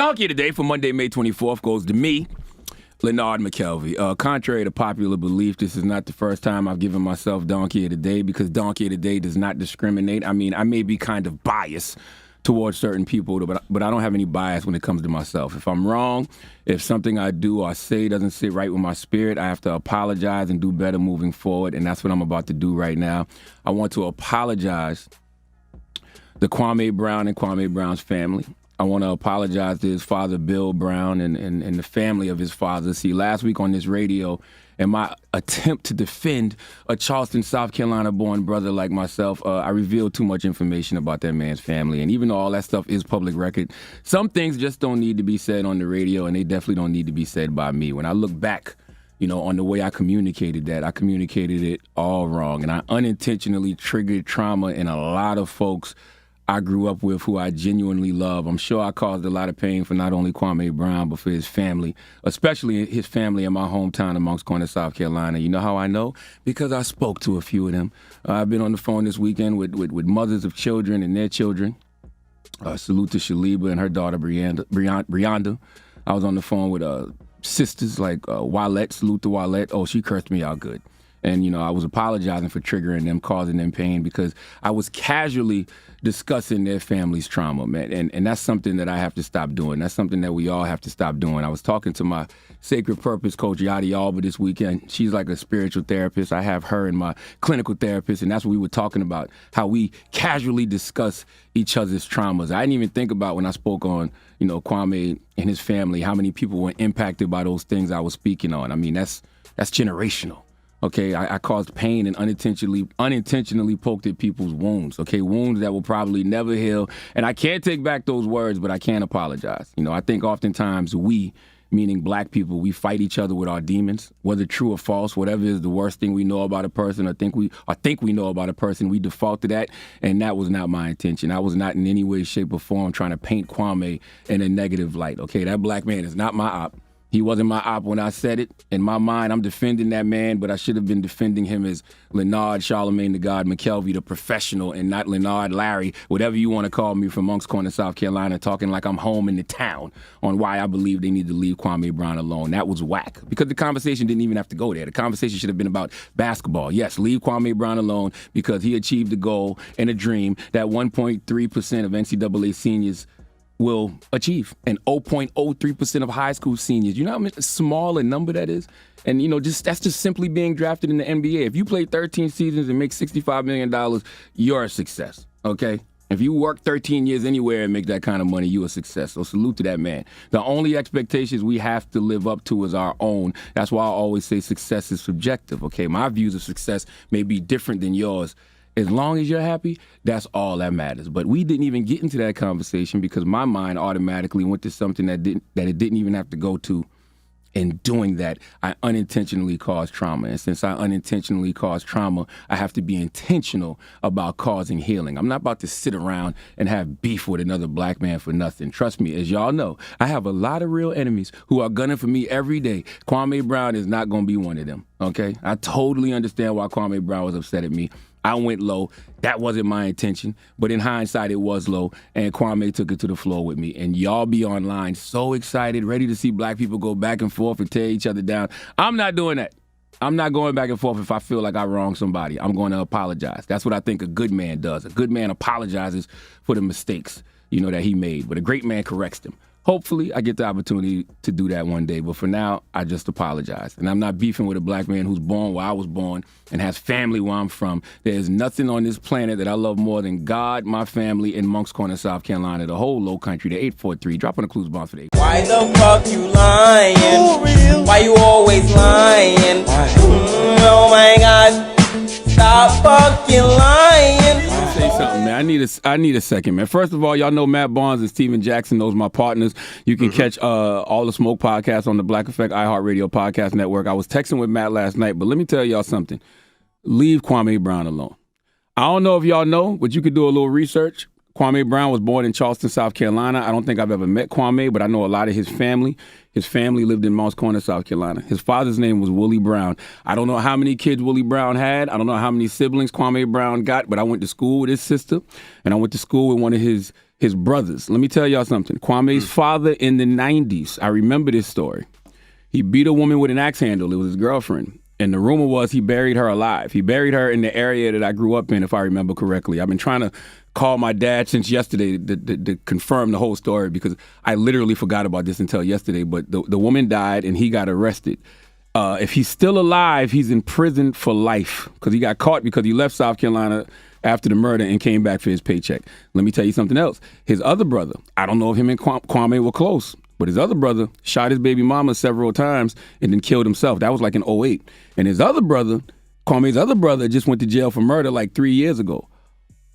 Donkey of the day for Monday, May 24th goes to me, Leonard McKelvey. Contrary to popular belief, this is not the first time I've given myself Donkey of the Day because Donkey of the Day does not discriminate. I mean, I may be kind of biased towards certain people, but I don't have any bias when it comes to myself. If I'm wrong, if something I do or say doesn't sit right with my spirit, I have to apologize and do better moving forward, and that's what I'm about to do right now. I want to apologize to Kwame Brown and Kwame Brown's family. I want to apologize to his father, Bill Brown, and the family of his father. See, last week on this radio, in my attempt to defend a Charleston, South Carolina-born brother like myself, I revealed too much information about that man's family. And even though all that stuff is public record, some things just don't need to be said on the radio, and they definitely don't need to be said by me. When I look back, on the way I communicated that, I communicated it all wrong. And I unintentionally triggered trauma in a lot of folks I grew up with who I genuinely love. I'm sure I caused a lot of pain for not only Kwame Brown, but for his family, especially his family in my hometown of Moncks Corner, South Carolina. You know how I know? Because I spoke to a few of them. I've been on the phone this weekend with mothers of children and their children. Salute to Shaliba and her daughter, Brianda. I was on the phone with sisters like Wallette, salute to Wallette. Oh, she cursed me out good. And, I was apologizing for triggering them, causing them pain, because I was casually discussing their family's trauma, man. And that's something that I have to stop doing. That's something that we all have to stop doing. I was talking to my Sacred Purpose coach, Yadi Alba, this weekend. She's like a spiritual therapist. I have her and my clinical therapist, and that's what we were talking about, how we casually discuss each other's traumas. I didn't even think about when I spoke on, Kwame and his family, how many people were impacted by those things I was speaking on. I mean, that's generational. Okay, I caused pain and unintentionally poked at people's wounds, okay, wounds that will probably never heal. And I can't take back those words, but I can apologize. I think oftentimes we, meaning black people, we fight each other with our demons, whether true or false, whatever is the worst thing we know about a person or think we know about a person, we default to that, and that was not my intention. I was not in any way, shape, or form trying to paint Kwame in a negative light, okay? That black man is not my op. He wasn't my op when I said it. In my mind, I'm defending that man, but I should have been defending him as Leonard, Charlemagne the God, McKelvey, the professional, and not Leonard, Larry, whatever you want to call me from Moncks Corner, South Carolina, talking like I'm home in the town on why I believe they need to leave Kwame Brown alone. That was whack, because the conversation didn't even have to go there. The conversation should have been about basketball. Yes, leave Kwame Brown alone because he achieved a goal and a dream that 1.3% of NCAA seniors will achieve, and 0.03% of high school seniors. You know how small a number that is? And, that's just simply being drafted in the NBA. If you play 13 seasons and make $65 million, you're a success, okay? If you work 13 years anywhere and make that kind of money, you're a success. So salute to that man. The only expectations we have to live up to is our own. That's why I always say success is subjective, okay? My views of success may be different than yours. As long as you're happy, that's all that matters. But we didn't even get into that conversation because my mind automatically went to something that it didn't even have to go to. In doing that, I unintentionally caused trauma. And since I unintentionally caused trauma, I have to be intentional about causing healing. I'm not about to sit around and have beef with another black man for nothing. Trust me, as y'all know, I have a lot of real enemies who are gunning for me every day. Kwame Brown is not going to be one of them, okay? I totally understand why Kwame Brown was upset at me. I went low. That wasn't my intention. But in hindsight, it was low. And Kwame took it to the floor with me. And y'all be online so excited, ready to see black people go back and forth and tear each other down. I'm not doing that. I'm not going back and forth if I feel like I wronged somebody. I'm going to apologize. That's what I think a good man does. A good man apologizes for the mistakes, that he made. But a great man corrects them. Hopefully, I get the opportunity to do that one day. But for now, I just apologize. And I'm not beefing with a black man who's born where I was born and has family where I'm from. There's nothing on this planet that I love more than God, my family, and Moncks Corner, South Carolina, the whole low country, the 843. Drop on the clues bombs for the 8. Why the fuck you lying? For real? Why you always lying? Oh my God. Stop fucking lying. Let me say something, man. I need a second, man. First of all, y'all know Matt Barnes and Steven Jackson. Those are my partners. You can catch all the Smoke podcasts on the Black Effect iHeartRadio podcast network. I was texting with Matt last night, but let me tell y'all something. Leave Kwame Brown alone. I don't know if y'all know, but you could do a little research. Kwame Brown was born in Charleston, South Carolina. I don't think I've ever met Kwame, but I know a lot of his family. His family lived in Moncks Corner, South Carolina. His father's name was Willie Brown. I don't know how many kids Willie Brown had. I don't know how many siblings Kwame Brown got, but I went to school with his sister, and I went to school with one of his his brothers. Let me tell y'all something. Kwame's father in the 90s, I remember this story. He beat a woman with an axe handle. It was his girlfriend. And the rumor was he buried her alive. He buried her in the area that I grew up in, if I remember correctly. I've been trying to call my dad since yesterday to confirm the whole story because I literally forgot about this until yesterday. But the woman died and he got arrested. If he's still alive, he's in prison for life because he got caught because he left South Carolina after the murder and came back for his paycheck. Let me tell you something else. His other brother, I don't know if him and Kwame were close, but his other brother shot his baby mama several times and then killed himself. That was like in 2008. And his other brother, Kwame's other brother, just went to jail for murder like 3 years ago.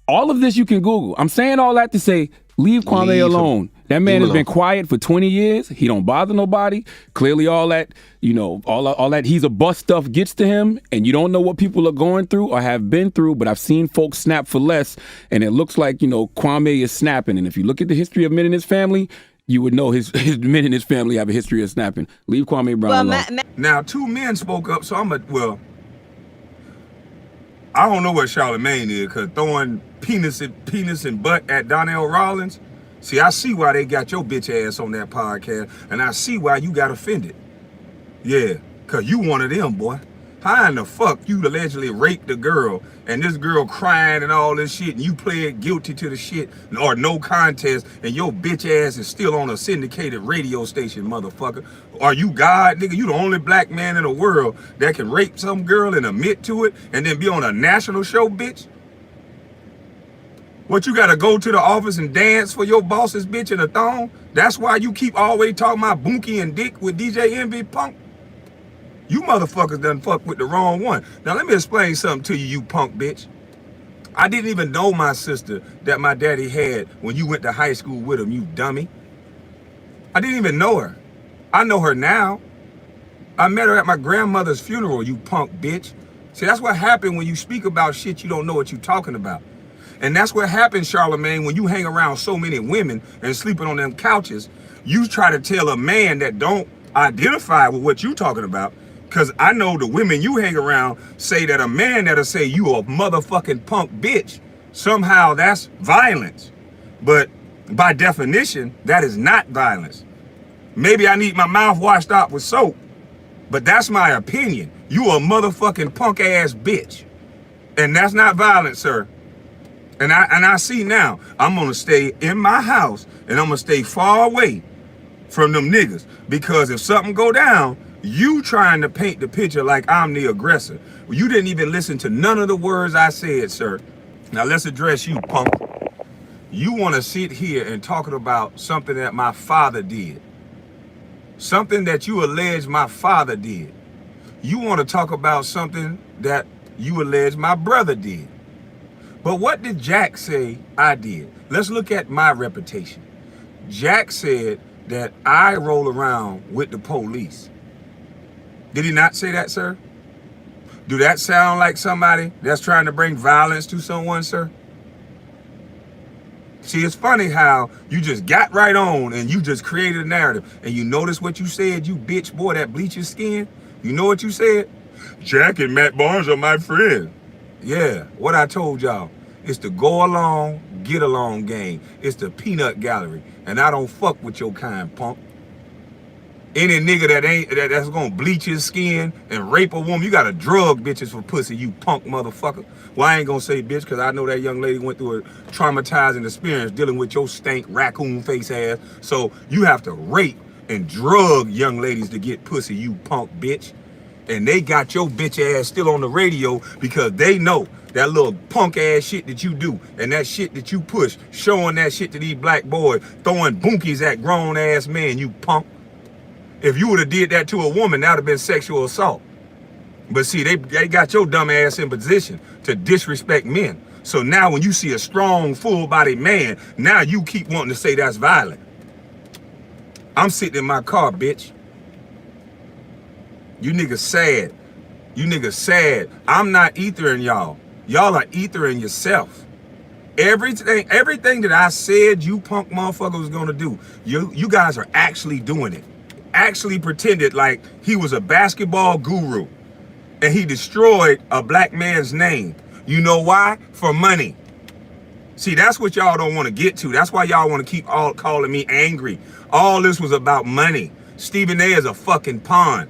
All of this you can Google. I'm saying all that to say, leave Kwame alone. That man has been quiet for 20 years. He don't bother nobody. Clearly all that, all that he's a bust stuff gets to him, and you don't know what people are going through or have been through, but I've seen folks snap for less, and it looks like, Kwame is snapping. And if you look at the history of men in his family, you would know his men in his family have a history of snapping. Leave Kwame Brown alone. Now, 2 men spoke up, so I don't know what Charlemagne is, because throwing penis and butt at Donnell Rawlings, see, I see why they got your bitch ass on that podcast, and I see why you got offended. Yeah, because you one of them, boy. How in the fuck you allegedly raped the girl, and this girl crying and all this shit, and you pled guilty to the shit, or no contest, and your bitch ass is still on a syndicated radio station, motherfucker. Are you God, nigga? You the only black man in the world that can rape some girl and admit to it, and then be on a national show, bitch? What, you gotta go to the office and dance for your boss's bitch in a thong? That's why you keep always talking about Bunky and Dick with DJ Envy, punk? You motherfuckers done fuck with the wrong one. Now let me explain something to you, you punk bitch. I didn't even know my sister that my daddy had when you went to high school with him, you dummy. I didn't even know her. I know her now. I met her at my grandmother's funeral, you punk bitch. See, that's what happened when you speak about shit you don't know what you're talking about. And that's what happens, Charlemagne, when you hang around so many women and sleeping on them couches. You try to tell a man that don't identify with what you talking about. Because I know the women you hang around say that a man that'll say you a motherfucking punk bitch, somehow that's violence. But by definition, that is not violence. Maybe I need my mouth washed out with soap, but that's my opinion. You a motherfucking punk ass bitch. And that's not violence, sir. And I see now, I'm gonna stay in my house and I'm gonna stay far away from them niggas. Because if something go down, you trying to paint the picture like I'm the aggressor. You didn't even listen to none of the words I said, sir. Now let's address you, punk. You want to sit here and talking about something that my father did. Something that you allege my father did. You want to talk about something that you allege my brother did. But what did Jack say I did? Let's look at my reputation. Jack said that I roll around with the police. Did he not say that, sir? Do that sound like somebody that's trying to bring violence to someone, sir? See, it's funny how you just got right on and you just created a narrative. And you notice what you said, you bitch boy that bleaches skin? You know what you said? Jack and Matt Barnes are my friends. Yeah, what I told y'all. It's the go along, get along game. It's the peanut gallery. And I don't fuck with your kind, punk. Any nigga that's gonna bleach his skin and rape a woman, you gotta drug bitches for pussy, you punk motherfucker. Well, I ain't gonna say bitch, because I know that young lady went through a traumatizing experience dealing with your stank raccoon face ass. So you have to rape and drug young ladies to get pussy, you punk bitch. And they got your bitch ass still on the radio because they know that little punk ass shit that you do and that shit that you push, showing that shit to these black boys, throwing bunkies at grown ass men, you punk. If you would have did that to a woman, that would have been sexual assault. But see, they got your dumb ass in position to disrespect men. So now when you see a strong, full-bodied man, now you keep wanting to say that's violent. I'm sitting in my car, bitch. You niggas sad. You niggas sad. I'm not ethering y'all. Y'all are ethering yourself. Everything that I said you punk motherfucker was gonna do, you guys are actually doing it. Actually pretended like he was a basketball guru and he destroyed a black man's name. You know why? For money. See, that's what y'all don't want to get to. That's why y'all want to keep all calling me angry. All this was about money. Stephen A is a fucking pawn.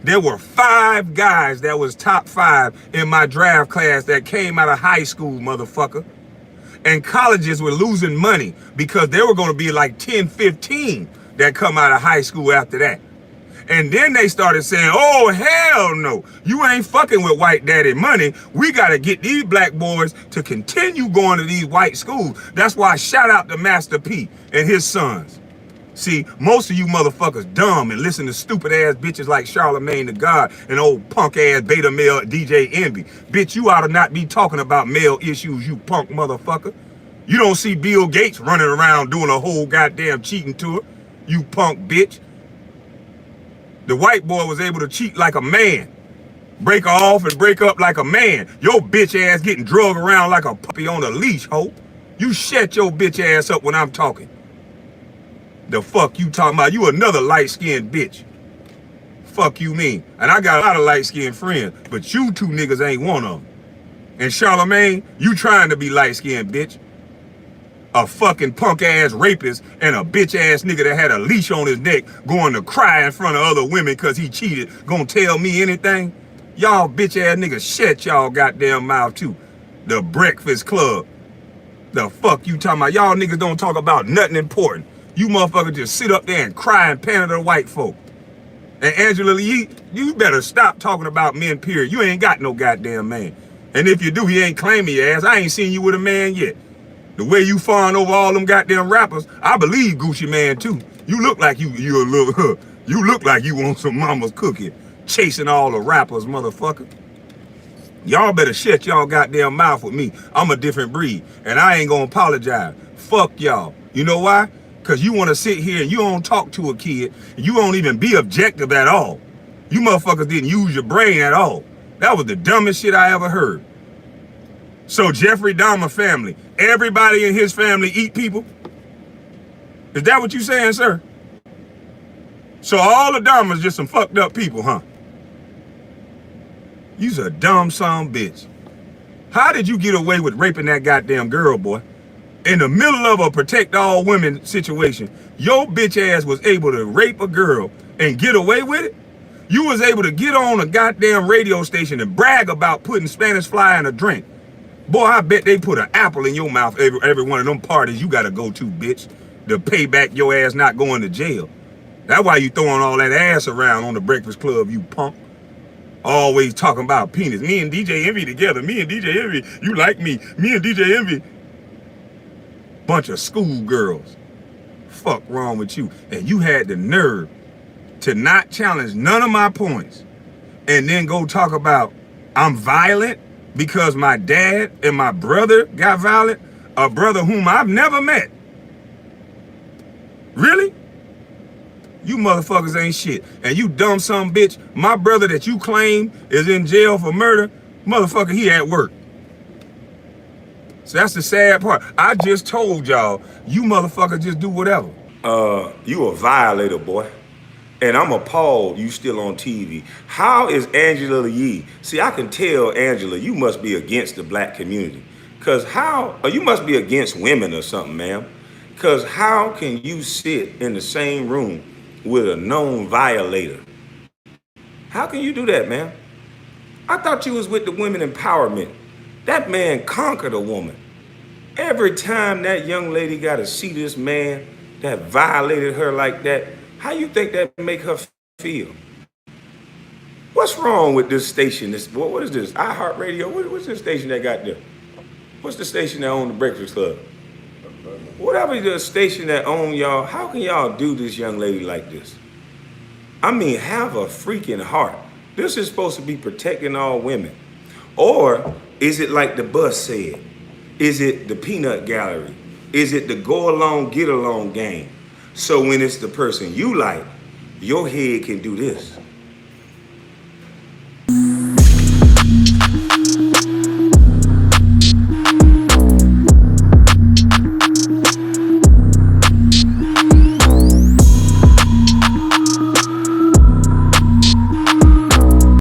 There were 5 guys that was top 5 in my draft class that came out of high school, motherfucker. And colleges were losing money because there were going to be like 10, 15 that come out of high school after that. And then they started saying, oh, hell no, you ain't fucking with white daddy money. We got to get these black boys to continue going to these white schools. That's why I shout out to Master P and his sons. See, most of you motherfuckers dumb and listen to stupid ass bitches like Charlemagne the God and old punk ass beta male DJ Envy. Bitch, you ought to not be talking about male issues, you punk motherfucker. You don't see Bill Gates running around doing a whole goddamn cheating tour, you punk bitch. The white boy was able to cheat like a man. Break off and break up like a man. Your bitch ass getting drugged around like a puppy on a leash, ho. You shut your bitch ass up when I'm talking. The fuck you talking about? You another light-skinned bitch. Fuck you mean? And I got a lot of light-skinned friends, but you 2 niggas ain't one of them. And Charlemagne, you trying to be light-skinned, bitch. A fucking punk-ass rapist and a bitch-ass nigga that had a leash on his neck going to cry in front of other women because he cheated gonna tell me anything? Y'all bitch-ass niggas shut y'all goddamn mouth too. The Breakfast Club. The fuck you talking about? Y'all niggas don't talk about nothing important. You motherfuckers just sit up there and cry and pander to white folk. And Angela Lee, you better stop talking about men, period. You ain't got no goddamn man. And if you do, he ain't claiming your ass. I ain't seen you with a man yet. The way you fawn over all them goddamn rappers, I believe Gucci Man too. You look like you a little, you look like you want some mama's cookie, chasing all the rappers, motherfucker. Y'all better shut y'all goddamn mouth with me. I'm a different breed, and I ain't gonna apologize. Fuck y'all. You know why? Because you want to sit here and you don't talk to a kid. You don't even be objective at all. You motherfuckers didn't use your brain at all. That was the dumbest shit I ever heard. So Jeffrey Dahmer family, everybody in his family eat people? Is that what you saying, sir? So all the Dahmers just some fucked up people, huh? You's a dumb son bitch. How did you get away with raping that goddamn girl, boy? In the middle of a protect all women situation, your bitch ass was able to rape a girl and get away with it? You was able to get on a goddamn radio station and brag about putting Spanish fly in a drink. Boy, I bet they put an apple in your mouth every one of them parties you gotta go to, bitch, to pay back your ass not going to jail. That's why you throwing all that ass around on the Breakfast Club, you punk. Always talking about penis. Me and DJ Envy together. Me and DJ Envy, you like me. Me and DJ Envy. Bunch of schoolgirls. Fuck wrong with you? And you had the nerve to not challenge none of my points and then go talk about I'm violent because my dad and my brother got violent, a brother whom I've never met. Really? You motherfuckers ain't shit. And you dumb son bitch, my brother that you claim is in jail for murder, motherfucker, he at work. So that's the sad part. I just told y'all, you motherfuckers just do whatever. You a violator, boy. And I'm appalled you still on TV. How is Angela Yee? See, I can tell, Angela, you must be against the black community. Cause how, or you must be against women or something, ma'am. Cause how can you sit in the same room with a known violator? How can you do that, ma'am? I thought you was with the women empowerment. That man conquered a woman. Every time that young lady got to see this man that violated her like that, how you think that make her feel? What's wrong with this station? What is this? iHeartRadio? What's this station that got there? What's the station that own the Breakfast Club? Whatever the station that own y'all, how can y'all do this young lady like this? I mean, have a freaking heart. This is supposed to be protecting all women. Or is it like the bus said? Is it the peanut gallery? Is it the go along, get along game? So when it's the person you like, your head can do this.